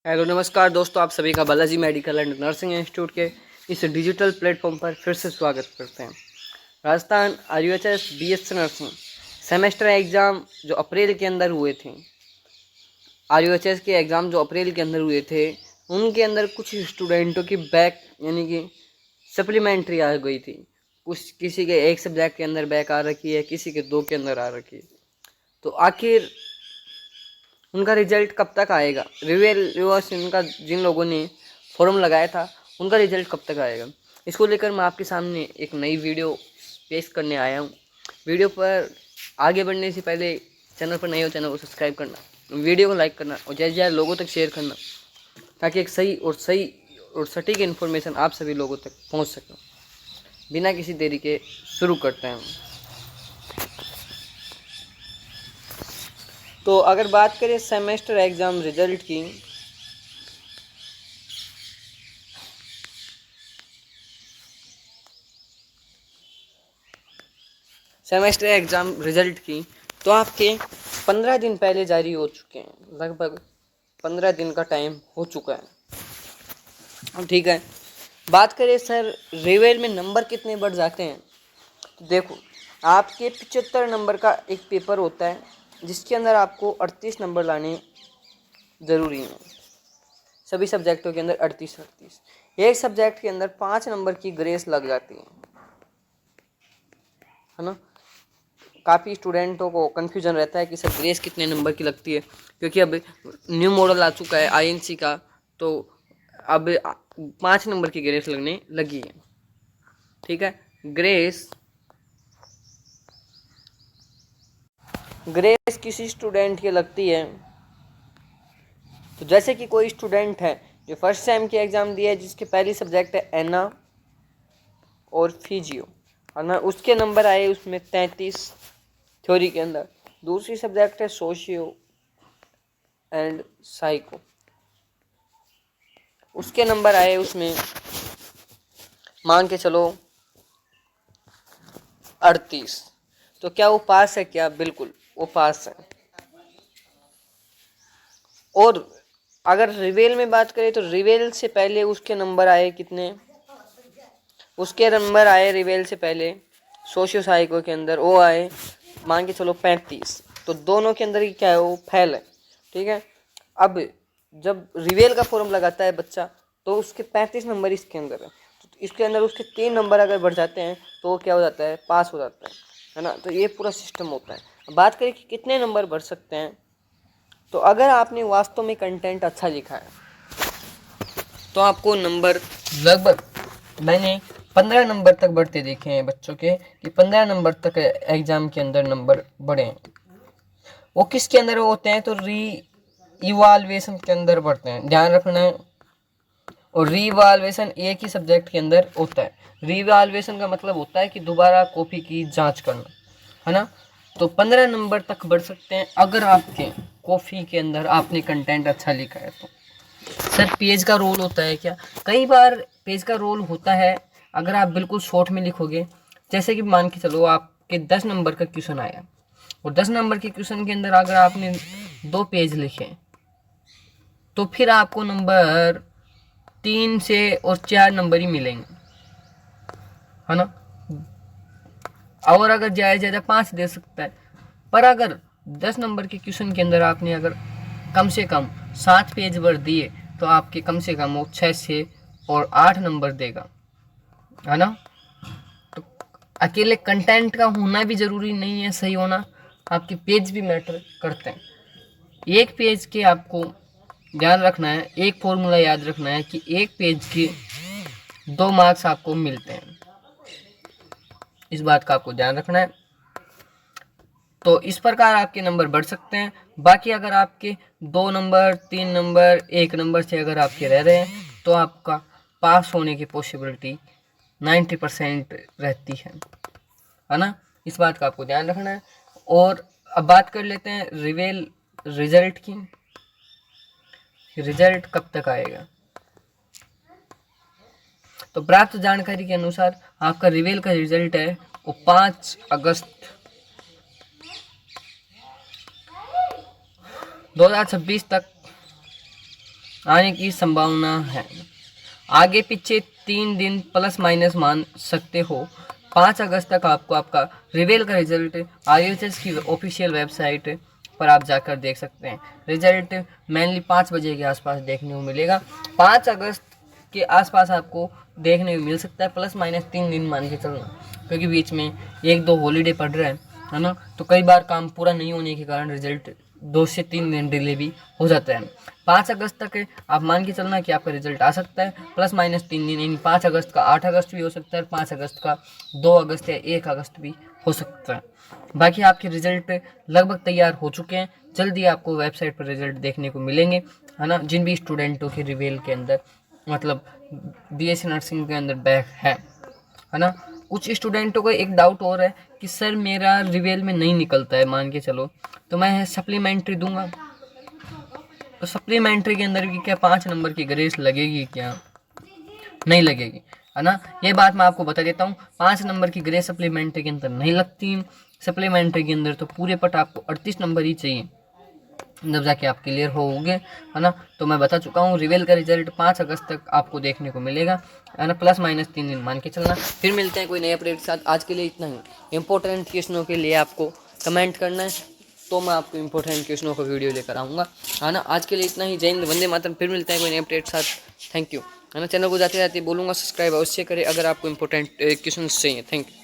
Hello नमस्कार दोस्तों, आप सभी का Balaji medical and nursing institute के इस डिजिटल प्लेटफॉर्म पर फिर से स्वागत करते हैं। Rajasthan RUHS BSc nursing semester exam जो अप्रैल के अंदर हुए थे, RUHS के एग्ज़ाम जो अप्रैल के अंदर हुए थे, उनके अंदर कुछ स्टूडेंटों की बैक यानी कि सप्लीमेंट्री आ गई थी। कुछ किसी के एक सब्जेक्ट के अंदर बैक आ रखी है, किसी के दो के अंदर आ रखी है। तो आखिर उनका रिजल्ट कब तक आएगा? रिवर्स इनका जिन लोगों ने फॉर्म लगाया था उनका रिजल्ट कब तक आएगा? इसको लेकर मैं आपके सामने एक नई वीडियो पेश करने आया हूँ। वीडियो पर आगे बढ़ने से पहले चैनल पर नए हो, चैनल को सब्सक्राइब करना, वीडियो को लाइक करना और ज़्यादा से ज़्यादा लोगों तक शेयर करना, ताकि एक सही और सटीक इन्फॉर्मेशन आप सभी लोगों तक पहुँच सके। बिना किसी देरी के शुरू करते हैं। तो अगर बात करें सेमेस्टर एग्ज़ाम रिजल्ट की, सेमेस्टर एग्ज़ाम रिजल्ट की, तो आपके 15 दिन पहले जारी हो चुके हैं। लगभग 15 दिन का टाइम हो चुका है। ठीक है, बात करें सर रिवेल में नंबर कितने बढ़ जाते हैं, तो देखो आपके 75 नंबर का एक पेपर होता है जिसके अंदर आपको 38 नंबर लाने ज़रूरी हैं। सभी सब्जेक्टों के अंदर 38 एक सब्जेक्ट के अंदर 5 नंबर की ग्रेस लग जाती है ना। काफ़ी स्टूडेंटों को कन्फ्यूजन रहता है कि सर ग्रेस कितने नंबर की लगती है, क्योंकि अब न्यू मॉडल आ चुका है INC का, तो अब 5 नंबर की ग्रेस लगने लगी है। ठीक है, ग्रेस किसी स्टूडेंट की लगती है, तो जैसे कि कोई स्टूडेंट है जो फर्स्ट सेम की एग्ज़ाम दिया है, जिसके पहली सब्जेक्ट है एना और फिजियो, है ना, उसके नंबर आए उसमें 33 थ्योरी के अंदर। दूसरी सब्जेक्ट है सोशियो एंड साइको, उसके नंबर आए उसमें मान के चलो 38। तो क्या वो पास है? क्या बिल्कुल वो पास है। और अगर रिवेल में बात करें तो रिवेल से पहले उसके नंबर आए कितने? उसके नंबर आए रिवेल से पहले सोशियो साइको के अंदर वो आए मान के चलो 35। तो दोनों के अंदर ही क्या है, वो फेल है। ठीक है, अब जब रिवेल का फॉर्म लगाता है बच्चा, तो उसके 35 नंबर इसके अंदर है, तो इसके अंदर उसके 3 नंबर अगर बढ़ जाते हैं तो वो क्या हो जाता है, पास हो जाता है ना। तो ये पूरा सिस्टम होता है। बात करें कि कितने नंबर बढ़ सकते हैं, तो अगर आपने वास्तव में कंटेंट अच्छा लिखा है तो आपको नंबर लगभग, मैंने 15 नंबर तक बढ़ते देखे हैं बच्चों के, कि 15 नंबर तक एग्जाम के अंदर नंबर बढ़े हैं। वो किसके अंदर होते हैं, तो री इवाल्वेशन के अंदर बढ़ते हैं, ध्यान रखना है। और रीवाल्वेशन एक ही सब्जेक्ट के अंदर होता है। रीवाल्वेशन का मतलब होता है कि दोबारा कॉपी की जांच करना, है ना। तो 15 नंबर तक बढ़ सकते हैं अगर आपके कॉपी के अंदर आपने कंटेंट अच्छा लिखा है तो। सर पेज का रोल होता है क्या? कई बार पेज का रोल होता है अगर आप बिल्कुल शॉर्ट में लिखोगे। जैसे कि मान के चलो आपके 10 नंबर का क्वेश्चन आया, और 10 नंबर के क्वेश्चन के अंदर अगर आपने 2 पेज लिखे, तो फिर आपको नंबर 3 से और 4 नंबर ही मिलेंगे, है ना। और अगर ज़्यादा 5 दे सकता है। पर अगर 10 नंबर के क्वेश्चन के अंदर आपने अगर कम से कम 7 पेज भर दिए, तो आपके कम से कम वो 6 से और 8 नंबर देगा, है ना। तो अकेले कंटेंट का होना भी ज़रूरी नहीं है सही होना, आपके पेज भी मैटर करते हैं। एक पेज के आपको ध्यान रखना है, एक फॉर्मूला याद रखना है कि एक पेज के 2 मार्क्स आपको मिलते हैं। इस बात का आपको ध्यान रखना है। तो इस प्रकार आपके नंबर बढ़ सकते हैं। बाकी अगर आपके 2 नंबर 3 नंबर 1 नंबर से अगर आपके रह रहे हैं, तो आपका पास होने की पॉसिबिलिटी 90% रहती है ना। इस बात का आपको ध्यान रखना है। और अब बात कर लेते हैं रिवेल रिजल्ट की। रिजल्ट कब तक आएगा? तो प्राप्त जानकारी के अनुसार आपका रिवेल का रिजल्ट है वो 5 अगस्त 2026 तक आने की संभावना है। आगे पीछे 3 दिन प्लस माइनस मान सकते हो। 5 अगस्त तक आपको आपका रिवेल का रिजल्ट IELTS की ऑफिशियल वेबसाइट पर आप जाकर देख सकते हैं। रिजल्ट मेनली 5 बजे के आसपास देखने को मिलेगा। 5 अगस्त के आसपास आपको देखने को मिल सकता है, प्लस माइनस 3 दिन मान के चलना, क्योंकि बीच में 1-2 हॉलीडे पड़ रहा है ना, तो कई बार काम पूरा नहीं होने के कारण रिजल्ट 2 से 3 दिन डिले भी हो जाता है। 5 अगस्त तक आप मान के चलना कि आपका रिजल्ट आ सकता है, प्लस माइनस 3 दिन, यानी 5 अगस्त का 8 अगस्त भी हो सकता है, 5 अगस्त का 2 अगस्त या 1 अगस्त भी हो सकता है। बाकी आपके रिजल्ट लगभग तैयार हो चुके हैं, जल्दी आपको वेबसाइट पर रिजल्ट देखने को मिलेंगे, है ना। जिन भी स्टूडेंटों के रिवेल के अंदर मतलब BSc नर्सिंग के अंदर बैक है ना। कुछ स्टूडेंटों को एक डाउट और है कि सर मेरा रिवेल में नहीं निकलता है, मान के चलो, तो मैं सप्लीमेंट्री दूंगा, तो सप्लीमेंट्री के अंदर भी क्या 5 नंबर की ग्रेस लगेगी क्या? नहीं लगेगी, है ना। ये बात मैं आपको बता देता हूँ, 5 नंबर की ग्रेस सप्लीमेंट्री के अंदर नहीं लगती। सप्लीमेंट्री के अंदर तो पूरे पट आपको 38 नंबर ही चाहिए, जब जाके आप क्लियर होगे, है ना। तो मैं बता चुका हूँ, रिवेल का रिजल्ट 5 अगस्त तक आपको देखने को मिलेगा, है ना, प्लस माइनस 3 दिन मान के चलना। फिर मिलते हैं कोई नए अपडेट के साथ। आज के लिए इतना ही। इंपॉर्टेंट क्वेश्चनों के लिए आपको कमेंट करना है, तो मैं आपको इंपॉर्टेंट क्वेश्चनों का वीडियो लेकर आऊँगा, है ना। आज के लिए इतना ही। जय हिंद, वंदे मातरम। फिर मिलते हैं कोई नए अपडेट के साथ। थैंक यू, है ना। चैनल को जाते जाते बोलूँगा सब्सक्राइब अवश्य करें अगर आपको इंपॉर्टेंट क्वेश्चन चाहिए। Thank you.